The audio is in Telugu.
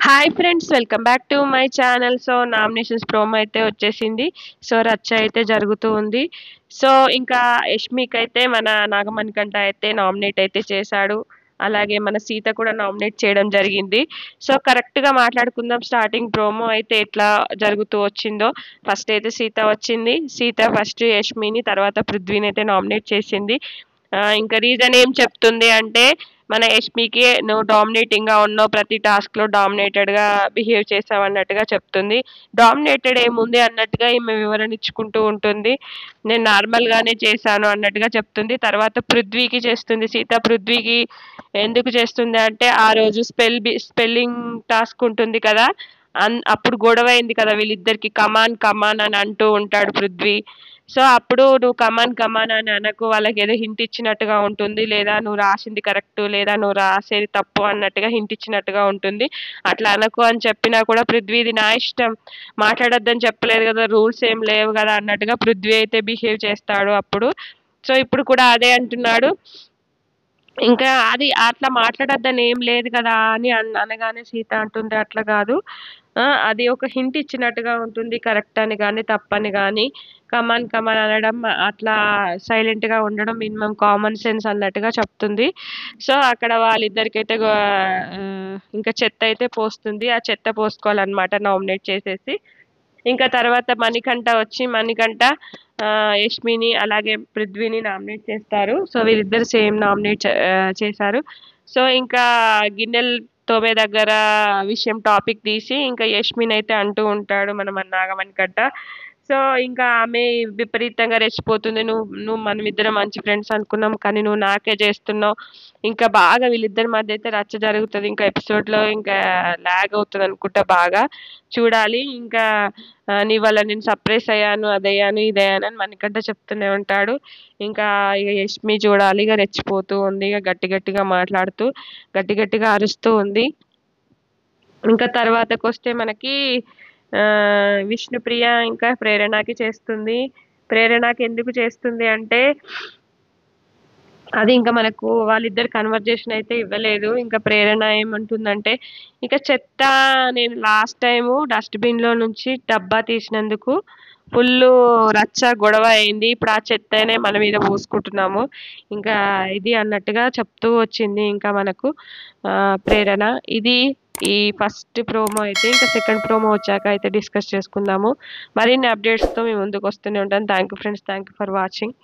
Hi friends, welcome back to my channel. So nominations promo అయితే వచ్చేసింది. సో రచ్చ అయితే జరుగుతూ ఉంది. సో ఇంకా యష్మికి అయితే మన నాగమణికంఠ అయితే నామినేట్ అయితే చేశాడు. అలాగే మన సీత కూడా నామినేట్ చేయడం జరిగింది. సో కరెక్ట్గా మాట్లాడుకుందాం. స్టార్టింగ్ ప్రోమో అయితే ఎట్లా జరుగుతూ వచ్చిందో. ఫస్ట్ అయితే సీత వచ్చింది. సీత ఫస్ట్ యష్మిని, తర్వాత పృథ్వీని అయితే నామినేట్ చేసింది. ఇంకా రీజన్ ఏం చెప్తుంది అంటే, మన యష్మికి నువ్వు డామినేటింగ్గా ఉన్నావు, ప్రతి టాస్క్లో డామినేటెడ్గా బిహేవ్ చేసావు అన్నట్టుగా చెప్తుంది. డామినేటెడ్ ఏముంది అన్నట్టుగా ఈమె వివరణ ఇచ్చుకుంటూ ఉంటుంది. నేను నార్మల్గానే చేశాను అన్నట్టుగా చెప్తుంది. తర్వాత పృథ్వీకి చేస్తుంది. సీత పృథ్వీకి ఎందుకు చేస్తుంది అంటే, ఆ రోజు స్పెల్లింగ్ టాస్క్ ఉంటుంది కదా, అప్పుడు గొడవ అయింది కదా వీళ్ళిద్దరికి. కమాన్ కమాన్ అని అంటూ ఉంటాడు పృథ్వీ. సో అప్పుడు నువ్వు కమాన్ కమాన్ అని అనకు, వాళ్ళకి ఏదో హింట్ ఇచ్చినట్టుగా ఉంటుంది, లేదా నువ్వు రాసింది కరెక్ట్, లేదా నువ్వు రాసేది తప్పు అన్నట్టుగా హింట్ ఇచ్చినట్టుగా ఉంటుంది. అట్లా అనకు అని చెప్పినా కూడా పృథ్వీది నా ఇష్టం, మాట్లాడొద్దని చెప్పలేదు కదా, రూల్స్ ఏం లేవు కదా అన్నట్టుగా పృథ్వీ అయితే బిహేవ్ చేస్తాడు అప్పుడు. సో ఇప్పుడు కూడా అదే అంటున్నాడు. ఇంకా అది అట్లా మాట్లాడొద్దని ఏం లేదు కదా అని అనగానే సీత అంటుంది, అట్లా కాదు, అది ఒక హింట్ ఇచ్చినట్టుగా ఉంటుంది, కరెక్ట్ అని కానీ తప్పని కానీ. కమాన్ కమాన్ అనడం, అట్లా సైలెంట్గా ఉండడం మినిమం కామన్ సెన్స్ అన్నట్టుగా చెప్తుంది. సో అక్కడ వాళ్ళిద్దరికైతే ఇంకా చెత్త అయితే పోస్తుంది. ఆ చెత్త పోసుకోవాలన్నమాట నామినేట్ చేసేసి. ఇంకా తర్వాత మణికంఠ యష్మిని అలాగే పృథ్వీని నామినేట్ చేస్తారు. సో వీళ్ళిద్దరు సేమ్ నామినేట్ చేశారు. సో ఇంకా గిన్నెలు తోమే దగ్గర విషయం టాపిక్ తీసి ఇంకా యష్మిని అయితే అంటూ ఉంటాడు మన నాగమణికంఠ. సో ఇంకా ఆమె విపరీతంగా రెచ్చిపోతుంది. నువ్వు మనమిద్దరం మంచి ఫ్రెండ్స్ అనుకున్నాం, కానీ నువ్వు నాకే చేస్తున్నావు. ఇంకా బాగా వీళ్ళిద్దరి మధ్య అయితే రచ్చ జరుగుతుంది. ఇంకా ఎపిసోడ్లో ఇంకా లాగ్ అవుతుంది అనుకుంటా, బాగా చూడాలి. ఇంకా నీ వల్ల నేను సర్ప్రైజ్ అయ్యాను, అదయ్యాను ఇదయ్యాను అని మణికంఠ చెప్తూనే ఉంటాడు. ఇంకా ఇక యష్మి చూడాలి, ఇక రెచ్చిపోతూ ఉంది, ఇక గట్టి గట్టిగా మాట్లాడుతూ గట్టి గట్టిగా అరుస్తూ ఉంది. ఇంకా తర్వాతకు వస్తే మనకి విష్ణుప్రియ ఇంకా ప్రేరణకి చేస్తుంది. ప్రేరణకి ఎందుకు చేస్తుంది అంటే, అది ఇంకా మనకు వాళ్ళిద్దరు కన్వర్జేషన్ అయితే ఇవ్వలేదు. ఇంకా ప్రేరణ ఏమంటుందంటే, ఇక చెత్త నేను లాస్ట్ టైము డస్ట్బిన్లో నుంచి డబ్బా తీసినందుకు ఫుల్ రచ్చ గొడవ అయింది, ఇప్పుడు ఆ చెత్తనే మన మీద పోసుకుంటున్నాము ఇంకా ఇది అన్నట్టుగా చెప్తూ వచ్చింది ఇంకా మనకు ప్రేరణ. ఇది ఈ ఫస్ట్ ప్రోమో అయితే. ఇంకా సెకండ్ ప్రోమో వచ్చాక అయితే డిస్కస్ చేసుకుందాము. మరిన్ని అప్డేట్స్తో మేము ముందుకు వస్తూనే ఉంటాను. Thank you friends, thank you for watching.